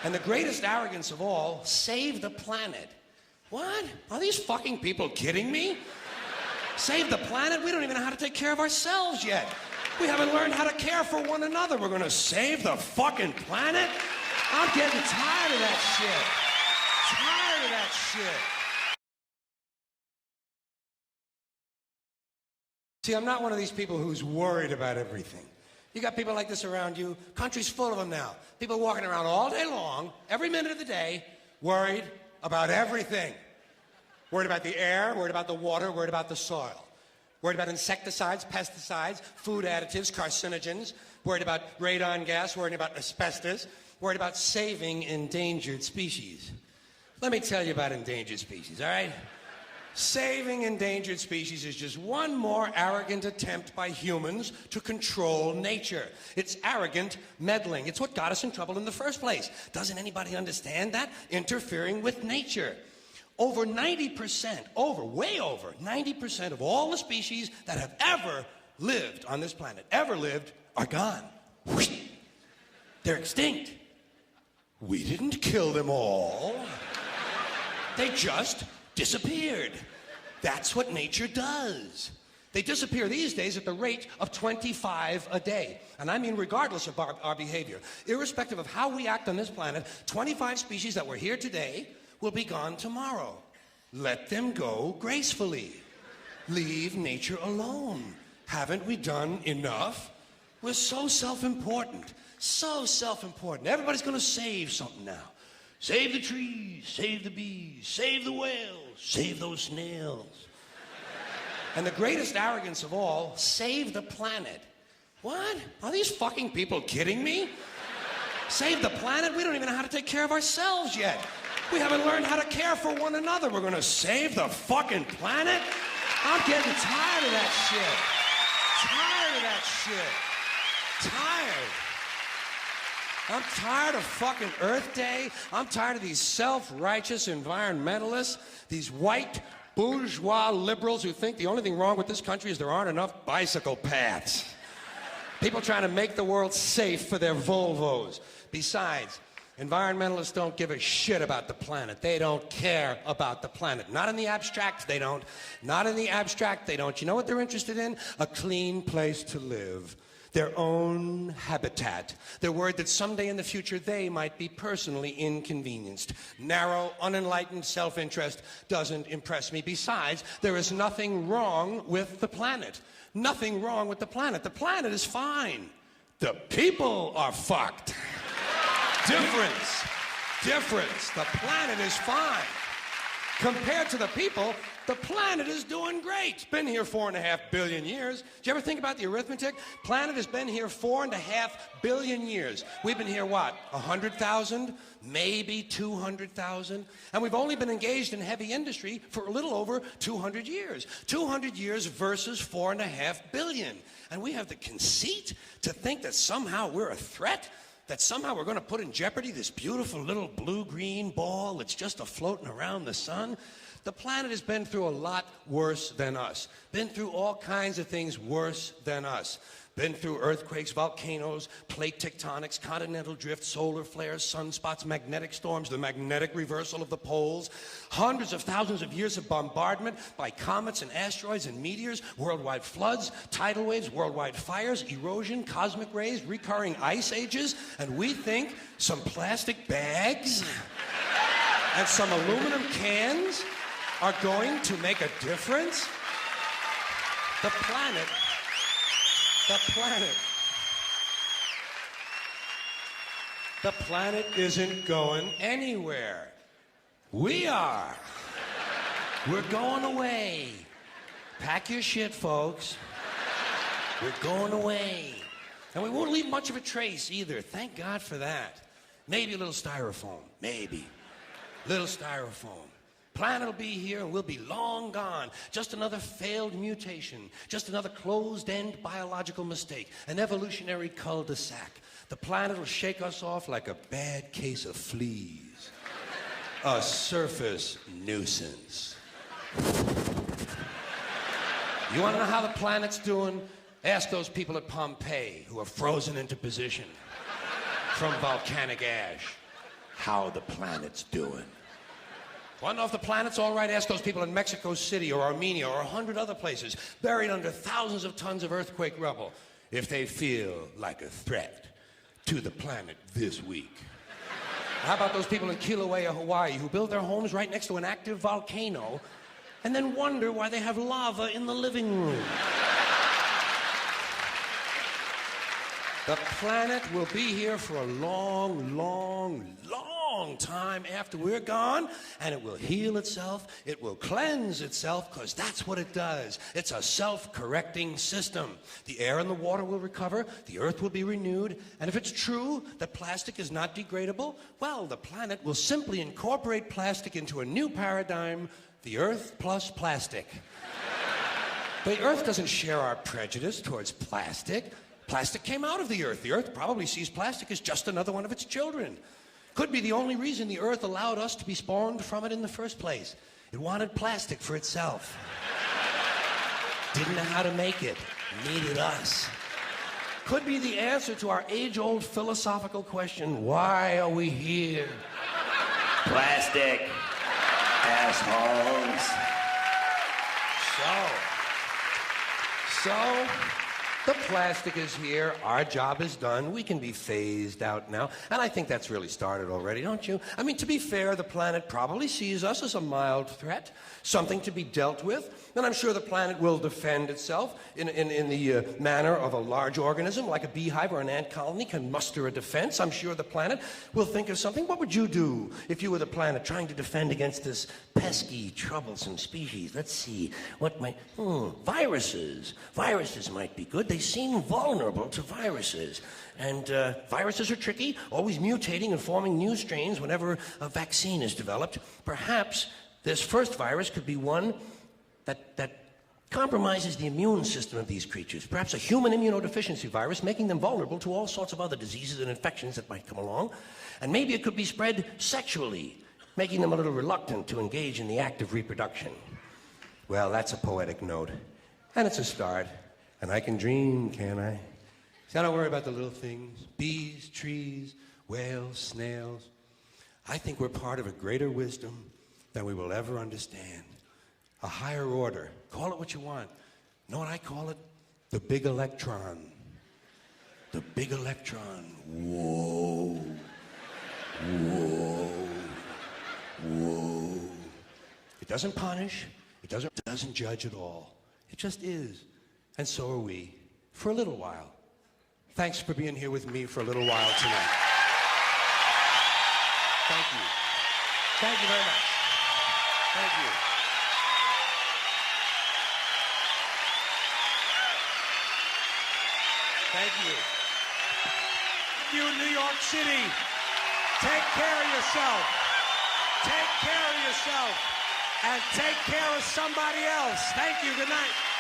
And the greatest arrogance of all, save the planet. What? Are these fucking people kidding me? Save the planet? We don't even know how to take care of ourselves yet. We haven't learned how to care for one another. We're gonna save the fucking planet? I'm getting tired of that shit. Tired of that shit. See, I'm not one of these people who's worried about everything. You got people like this around you. Country's full of them now. People walking around all day long, every minute of the day, worried about everything. Worried about the air, worried about the water, worried about the soil. Worried about insecticides, pesticides, food additives, carcinogens. Worried about radon gas, worried about asbestos. Worried about saving endangered species. Let me tell you about endangered species, all right? Saving endangered species is just one more arrogant attempt by humans to control nature. It's arrogant meddling. It's what got us in trouble in the first place. Doesn't anybody understand that? Interfering with nature. Over 90%, way over 90% of all the species that have ever lived on this planet, are gone. They're extinct. We didn't kill them all. They just disappeared. That's what nature does. They disappear these days at the rate of 25 a day. And I mean regardless of our behavior. Irrespective of how we act on this planet, 25 species that were here today will be gone tomorrow. Let them go gracefully. Leave nature alone. Haven't we done enough? We're so self-important. So self-important. Everybody's gonna save something now. Save the trees, save the bees, save the whales, save those snails. And the greatest arrogance of all, save the planet. What? Are these fucking people kidding me? Save the planet? We don't even know how to take care of ourselves yet. We haven't learned how to care for one another. We're gonna save the fucking planet? I'm getting tired of that shit. Tired of that shit. Tired. I'm tired of fucking Earth Day. I'm tired of these self-righteous environmentalists, these white bourgeois liberals who think the only thing wrong with this country is there aren't enough bicycle paths. People trying to make the world safe for their Volvos. Besides, environmentalists don't give a shit about the planet. They don't care about the planet. Not in the abstract, they don't. Not in the abstract, they don't. You know what they're interested in? A clean place to live. Their own habitat. They're worried that someday in the future they might be personally inconvenienced. Narrow, unenlightened self-interest doesn't impress me. Besides, there is nothing wrong with the planet. Nothing wrong with the planet. The planet is fine. The people are fucked. Difference. Difference. The planet is fine. Compared to the people, the planet is doing great. It's been here 4.5 billion years. Did you ever think about the arithmetic? Planet has been here 4.5 billion years. We've been here, what, 100,000? Maybe 200,000? And we've only been engaged in heavy industry for a little over 200 years. 200 years versus 4.5 billion. And we have the conceit to think that somehow we're a threat? That somehow we're going to put in jeopardy this beautiful little blue-green ball that's just a-floating around the sun? The planet has been through a lot worse than us. Been through all kinds of things worse than us. Been through earthquakes, volcanoes, plate tectonics, continental drift, solar flares, sunspots, magnetic storms, the magnetic reversal of the poles, hundreds of thousands of years of bombardment by comets and asteroids and meteors, worldwide floods, tidal waves, worldwide fires, erosion, cosmic rays, recurring ice ages, and we think some plastic bags and some aluminum cans are going to make a difference? The planet isn't going anywhere. We are. We're going away. Pack your shit, folks. We're going away. And we won't leave much of a trace either. Thank God for that. Maybe a little styrofoam. Maybe. Little styrofoam. Planet will be here and we'll be long gone. Just another failed mutation. Just another closed-end biological mistake. An evolutionary cul-de-sac. The planet will shake us off like a bad case of fleas. A surface nuisance. You want to know how the planet's doing? Ask those people at Pompeii who are frozen into position from volcanic ash. how the planet's doing. Want to know if the planet's all right? Ask those people in Mexico City or Armenia or 100 other places buried under thousands of tons of earthquake rubble if they feel like a threat to the planet this week. How about those people in Kilauea, Hawaii, who build their homes right next to an active volcano and then wonder why they have lava in the living room? The planet will be here for a long, long, long time after we're gone, and it will heal itself, it will cleanse itself, because that's what it does. It's a self-correcting system. The air and the water will recover, the earth will be renewed, and if it's true that plastic is not degradable, well, the planet will simply incorporate plastic into a new paradigm, the earth plus plastic. The earth doesn't share our prejudice towards plastic. Plastic came out of the earth. The earth probably sees plastic as just another one of its children. Could be the only reason the earth allowed us to be spawned from it in the first place. It wanted plastic for itself. Didn't know how to make it. Needed us. Could be the answer to our age-old philosophical question, why are we here? Plastic. Assholes. So, the plastic is here, our job is done, we can be phased out now, and I think that's really started already, don't you? I mean, to be fair, the planet probably sees us as a mild threat, something to be dealt with, and I'm sure the planet will defend itself in the manner of a large organism, like a beehive or an ant colony can muster a defense. I'm sure the planet will think of something. What would you do if you were the planet trying to defend against this pesky, troublesome species? Let's see, what might... viruses. Viruses might be good. They seem vulnerable to viruses. And viruses are tricky, always mutating and forming new strains whenever a vaccine is developed. Perhaps this first virus could be one that compromises the immune system of these creatures. Perhaps a human immunodeficiency virus, making them vulnerable to all sorts of other diseases and infections that might come along. And maybe it could be spread sexually, making them a little reluctant to engage in the act of reproduction. Well, that's a poetic note. And it's a start. And I can dream, can't I? See, I don't worry about the little things. Bees, trees, whales, snails. I think we're part of a greater wisdom than we will ever understand. A higher order. Call it what you want. You know what I call it? The big electron. The big electron. Whoa. Whoa. Whoa. It doesn't punish. It doesn't judge at all. It just is. And so are we, for a little while. Thanks for being here with me for a little while tonight. Thank you. Thank you very much. Thank you. Thank you. You in New York City, take care of yourself. Take care of yourself. And take care of somebody else. Thank you. Good night.